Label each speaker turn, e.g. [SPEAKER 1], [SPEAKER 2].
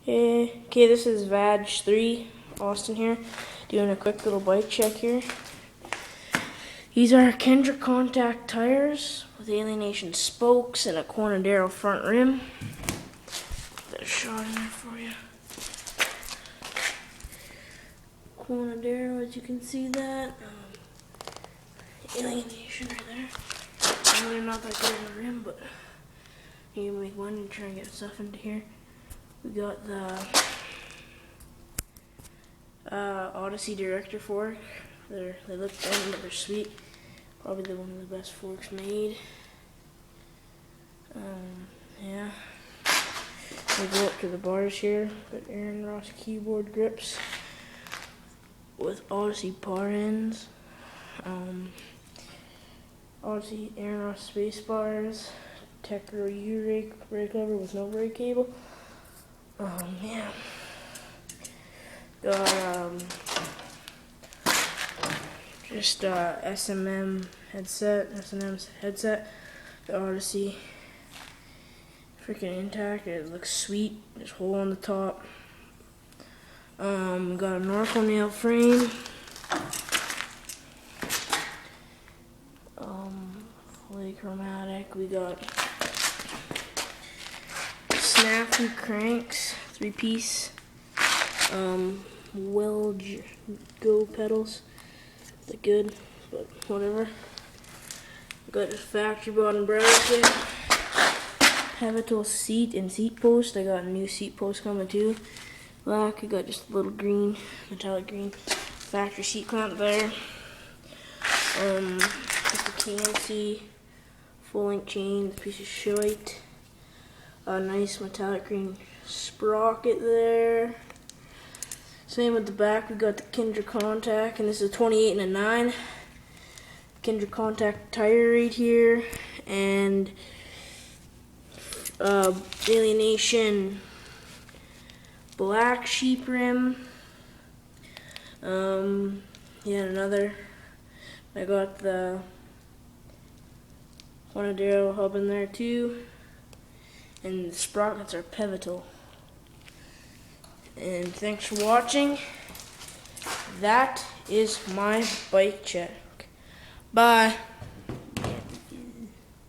[SPEAKER 1] Hey, okay, this is Vag3, Austin here, doing a quick little bike check here. These are Kendra Contact tires with Alienation spokes and a Cornadero front rim. Put a shot in there for you. Cornadero, as you can see that. Alienation right there. I know they're not that good on the rim, but you can make one and try and get stuff into here. We got the Odyssey Director fork. They look thin, but they're sweet. Probably one of the best forks made. Yeah. We go up to the bars here. Got Aaron Ross keyboard grips with Odyssey par ends. Odyssey Aaron Ross space bars. Tekro U brake lever with no brake cable. Yeah. Got just S&M headset. The Odyssey, freaking intact. It looks sweet. There's a hole on the top. Got a Norco nail frame. Fully chromatic. We got Snafu cranks, 3-piece. Welge Go pedals. They're good, but whatever. Got this factory bottom bracket. Pivotal seat and seat post. I got a new seat post coming too. Black. I got just a little green, metallic green factory seat clamp there. Just a KNC full length chain, piece of shite. A nice metallic green sprocket there. Same with the back, we got the Kendra Contact, and this is a 28 and a 9. Kendra Contact tire right here, and Alienation black sheep rim. Yeah, another. I got the Cornadero hub in there too, and the sprockets are pivotal. And thanks for watching. That is my bike check. Bye.